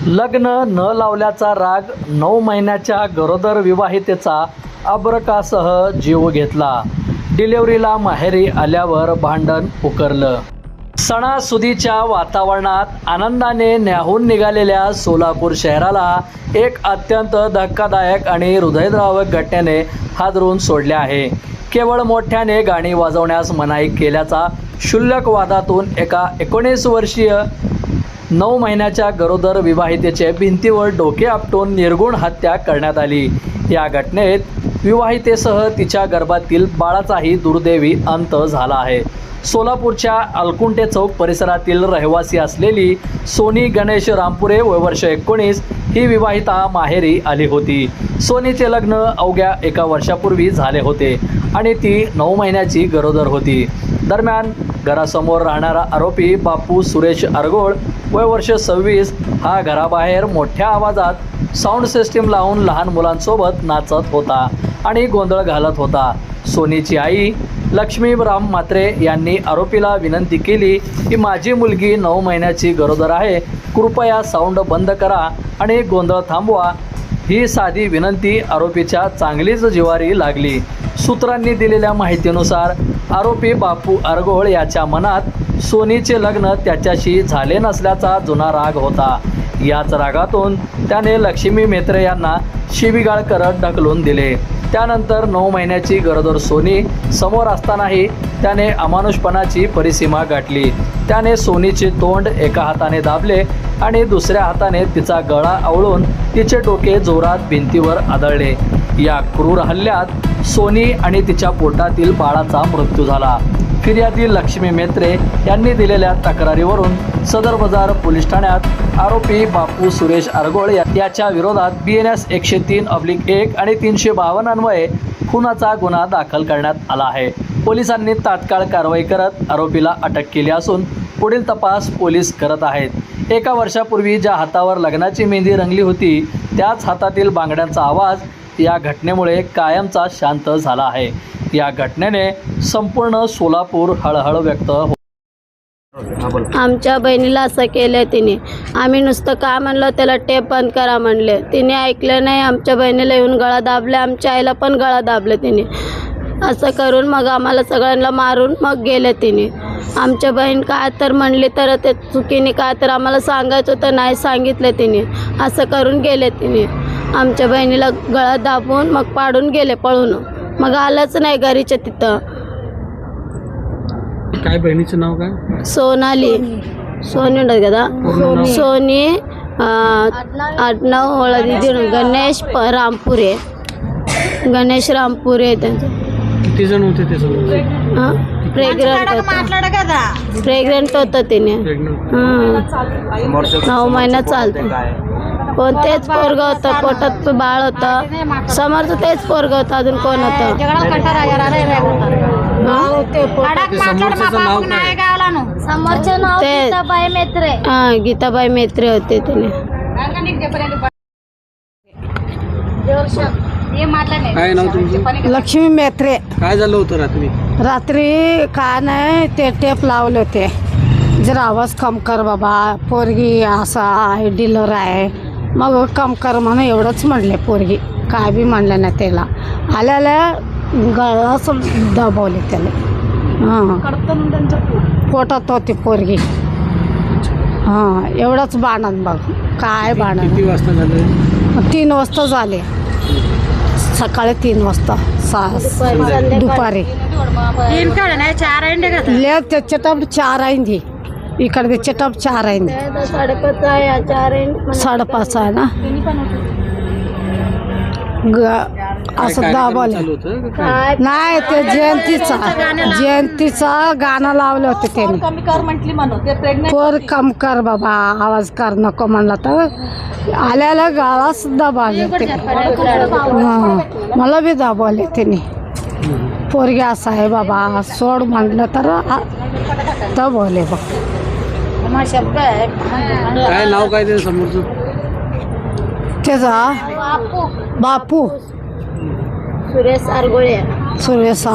लग्न न लावल्याचा राग 9 महिन्याच्या गरोदर विवाहितेचा अब्रकासह जीव घेतला. डिलिव्हरीला माहेरी आल्यावर भांडण उकरलं. सणासुदीच्या वातावरणात आनंदाने न्याहून निघालेल्या सोलापूर शहराला एक अत्यंत धक्कादायक आणि हृदयद्रावक घटनेने हादरून सोडले आहे. केवळ मोठ्याने गाणी वाजवण्यास मनाई केल्याचा क्षुल्लक वादातून एका 19 वर्षीय 9 महिन्याच्या गरोदर विवाहितेचे भिंतीवर डोके आपटून निर्घृण हत्या करण्यात आली. या घटनेत विवाहितेसह तिच्या गर्भातील बाळाचाही दुर्दैवी अंत झाला आहे. सोलापूरच्या अलकुंटे चौक परिसरातील रहिवासी असलेली सोनी गणेश रामपुरे वय वर्ष 19 ही विवाहिता माहेरी आली होती. सोनीचे लग्न अवघ्या 1 वर्षापूर्वी झाले होते आणि ती 9 महिन्याची गरोदर होती. दरम्यान घरासमोर राहणारा आरोपी बापू सुरेश अरगोळ वय वर्ष 26 हा घराबाहेर मोठ्या आवाजात साऊंड सिस्टीम लावून लहान मुलांसोबत नाचत होता आणि गोंधळ घालत होता. सोनीची आई लक्ष्मीराम म्हात्रे यांनी आरोपीला विनंती केली की माझी मुलगी 9 महिन्याची गरोदर आहे, कृपया साऊंड बंद करा आणि गोंधळ थांबवा. ही साधी विनंती आरोपीच्या चांगलीच जिव्हारी लागली. सूत्रांनी दिलेल्या माहितीनुसार आरोपी बापू अरगोळ याच्या मनात सोनीचे लग्न त्याच्याशी झाले नसल्याचा जुना राग होता. याच रागातून त्याने लक्ष्मी म्हात्रे यांना शिवीगाळ करत ढकलून दिले. त्यानंतर 9 महिन्याची गरोदर सोनी समोर असतानाही त्याने अमानुषपणाची परिसीमा गाठली. त्याने सोनीचे तोंड एका हाताने दाबले आणि दुसऱ्या हाताने तिचा गळा आवळून तिचे डोके जोरात भिंतीवर आदळले. या क्रूर हल्ल्यात सोनी आणि तिच्या पोटातील बाळाचा मृत्यू झाला. फिर्यादी लक्ष्मी म्हात्रे यांनी दिलेल्या तक्रारीवरून सदर बाजार पोलीस ठाण्यात आरोपी बापू सुरेश अरगोळ याच्या विरोधात BNS 103/1 आणि 352 अन्वये खुनाचा गुन्हा दाखल करण्यात आला आहे. पोलिसांनी तात्काळ कारवाई करत आरोपीला अटक केली असून पुढील तपास पोलीस करत आहेत. 1 वर्षापूर्वी ज्या हातावर लग्नाची मेहंदी रंगली होती त्याच हातातील बांगड्यांचा आवाज या घटनेमुळे कायमचा शांत झाला आहे. या घटनेने संपूर्ण सोलापूर हळहळ व्यक्त होत. आमच्या बहिणीला असं केलं तिने. आम्ही नुसतं का म्हणलं त्याला टेप बंद करा म्हणले, तिने ऐकलं नाही. आमच्या बहिणीला येऊन गळा दाबले, आमच्या आईला पण गळा दाबले तिने. असं करून मग आम्हाला सगळ्यांना मारून मग गेले तिने. आमच्या बहीण काय तर म्हणली तर ते चुकीने काय तर आम्हाला सांगायचं होतं, नाही सांगितलं तिने. असं करून गेले तिने. आमच्या बहिणीला गळा दाबून मग पाडून गेले पळून. मग आलंच नाही घरीच्या तिथं. काय बहिणीचं नाव काय? सोनाली. सोनी सोनी आडनाव ओळख दिदी. गणेश रामपुरे. गणेश रामपुरे त्यांचं. किती जण होते ते सगळे? प्रेग्नंट होतं तिने. 9 महिन्यात चालतं. कोण तेच पोरग होतं, पोटात बाळ होतं, समोरचं तेच पोरग होतं. अजून कोण होतं? गीताबाई म्हात्रे होते तिने. काय नाव तुमचं? लक्ष्मी म्हात्रे. काय झालं होतं रात्री? रात्री काय नाही, ते टेप लावले होते. जरा आवाज कम कर बाबा, पोरगी असा आहे, डिलर आहे. मग कम कर म्हणून एवढंच म्हणले. पोरगी काय बी म्हणलं नाही त्याला. आल्याला गळाच दाबवले त्याला. पोटात होती पोरगी. एवढंच बाणन बघ. काय बाणन. किती वाजता झालं? 3 वाजता झाले. सकाळी 3 वाजता. दुपारी चटप 4 अయింది. ఇక్కడ चटप 4 अయింది. 5:30 आहे ना. असं दाबवले नाही. ते जयंतीचा गाणं लावलं होतं त्याने. पोर कम कर बाबा, आवाज कर नको म्हणला तर आल्याला गाळा सुद्धा दाबवले ते. मला बी दाबवले त्याने. पोरगी असं आहे बाबा, सोड म्हणलं तर दाबवले बघ. काय नाव काय ते समोरचं? त्याचा बापू सुरेश अरगोळे. सुरेश